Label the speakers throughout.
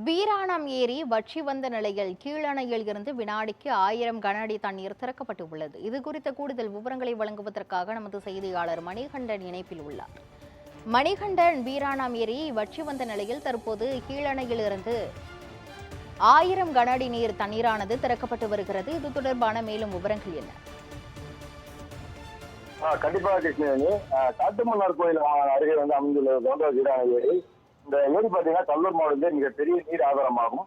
Speaker 1: வீராணம் ஏரி வற்றி வந்த நிலையில் கீழணையில் இருந்து வினாடிக்கு 1000 கன அடி தண்ணீர் திறக்கப்பட்டு உள்ளது. இது குறித்த கூடுதல் விவரங்களை வழங்குவதற்காக நமது செய்தியாளர் மணிகண்டன் இணைப்பில் உள்ளார். மணிகண்டன், வீராணம் ஏரி வற்றி வந்த நிலையில் தற்போது கீழணையில் இருந்து 1000 கன அடி தண்ணீரானது திறக்கப்பட்டு வருகிறது. இது தொடர்பான மேலும் விவரங்கள் என்ன?
Speaker 2: கண்டிப்பாக கிருஷ்ணவேணி, காட்டுமன்னார் கோயில் அருகே அமைந்துள்ள வீராணம் ஏரி. இந்த ஏரி பாத்தீங்கன்னா கல்லூர் மாவட்டத்தில் மிகப்பெரிய நீர் ஆதாரமாகும்.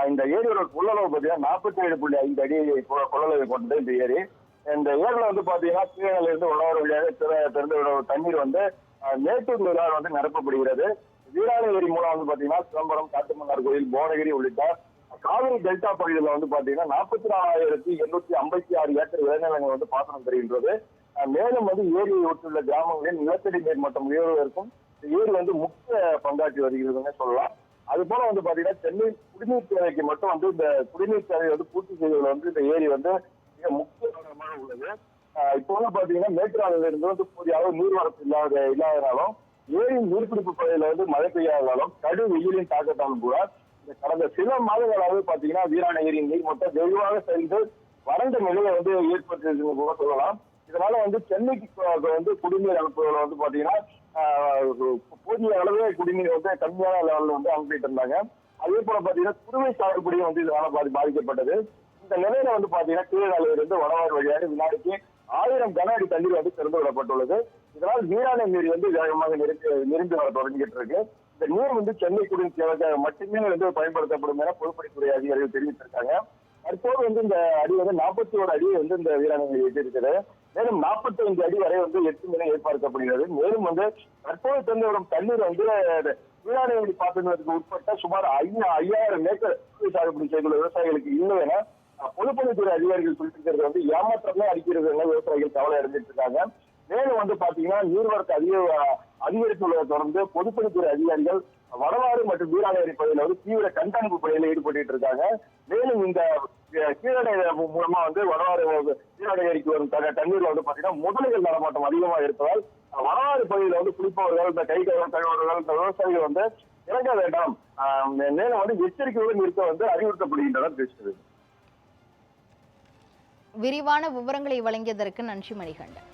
Speaker 2: இந்த ஏரியோட கொள்ளளவு பாத்தீங்கன்னா 47.5 அடி கொள்ளளவு கொண்டது இந்த ஏரி. இந்த ஏரியில பாத்தீங்கன்னா கீழநில இருந்து உழவர் வழியாக திறந்து தண்ணீர் மேட்டூர் நீரால் நிரப்பப்படுகிறது. வீராணம் ஏரி மூலம் பாத்தீங்கன்னா சிதம்பரம், காட்டுமன்னார் கோயில், புவனகிரி உள்ளிட்ட காவிரி டெல்டா பகுதியில் பாத்தீங்கன்னா 44,856 ஏக்கர் விளைநிலங்கள் பாசனம் பெறுகின்றது. மேலும் ஏரியை ஒட்டியுள்ள கிராமங்களில் நிலத்தடி நீர் மட்டம் உயர்வதற்கும் ஏரி முக்கிய பங்காற்றி வருகிறதுன்னு சொல்லலாம். அது போல பாத்தீங்கன்னா சென்னை குடிநீர் தேவைக்கு மட்டும் இந்த குடிநீர் தேவையை பூர்த்தி செய்வதில் இந்த ஏரி மிக முக்கிய காரணமாக உள்ளது. இப்போ பாத்தீங்கன்னா மேற்றாளில இருந்து போதிய அளவு நீர்வரத்து இல்லாதனாலும் ஏரியின் நீர்பிடிப்பு பகுதியில் மழை பெய்யாததாலும் கடும் வெயிலின் தாக்கத்தாலும் கூட இந்த கடந்த சில மாதங்களாவது பாத்தீங்கன்னா வீராணம் ஏரியின் நீர் மட்டம் வெகுவாக சரிந்து வறண்ட நிலையை ஏற்பட்டிருக்குன்னு கூட சொல்லலாம். இதனால சென்னைக்கு குடிநீர் அனுப்புவதில் பாத்தீங்கன்னா போதிய அளவு குடிநீர் கம்மியான லெவலில் அனுப்பிட்டு இருந்தாங்க. அதே போல பாத்தீங்கன்னா குறுவை சாகுபடியும் இதனால பாதிக்கப்பட்டது. இந்த நிலையில பாத்தீங்கன்னா கீழநிலையில இருந்து வடவாறு வழியாக வினாடிக்கு 1000 கன அடி தண்ணீர் திறந்து விடப்பட்டுள்ளது. இதனால் வீராணம் நீர் வேகமாக நெருங்கி வர தொடங்கிட்டு இருக்கு. இந்த நீர் சென்னை குடிநீர் தேவைக்காக மட்டுமே பயன்படுத்தப்படும் என பொதுப்பணித்துறை அதிகாரிகள் தெரிவித்திருக்காங்க. தற்போது இந்த அடி 41 அடி இந்த வீராணம் நீர் எட்டிருக்கிறது. மேலும் 45 அடி வரை எட்டும் என எதிர்பார்க்கப்படுகிறது. மேலும் தற்போது திறந்து வரும் தண்ணீர் வீராணம் ஏரி பாசனத்துக்கு உட்பட்ட சுமார் 5000 ஏக்கர் சாகுபடி செய்துள்ள விவசாயிகளுக்கு இல்லை என பொதுப்பணித்துறை அதிகாரிகள் குறிப்பிட்டிருக்கிறது ஏமாற்றமே அடிக்கிறது என விவசாயிகள் கவலை அடைஞ்சிட்டு இருக்காங்க. மேலும் பாத்தீங்கன்னா நீர்வரத்து அதிகரித்துள்ளதை தொடர்ந்து பொதுப்பணித்துறை அதிகாரிகள் வடவாறு மற்றும் வீராணம் ஏரி பகுதியில் தீவிர கண்காணிப்பு பணியில் ஈடுபட்டு இருக்காங்க. மேலும் இந்த கீழணை மூலமா வடவாறு வீராணம் ஏரிக்கு வரும் தண்ணீர்ல பாத்தீங்கன்னா முதலைகள் நடமாட்டம் அதிகமாக இருப்பதால் வடவாறு பகுதியில் குளிப்பவர்கள், இந்த கை கழுவர்கள், இந்த விவசாயிகள் இறங்க வேண்டாம், மேலும் எச்சரிக்கையுடன் இருக்க அறிவுறுத்தப்படுகின்றனர் பேசுகிறது.
Speaker 1: விரிவான விவரங்களை வழங்கியதற்கு நன்றி மணிகண்டன்.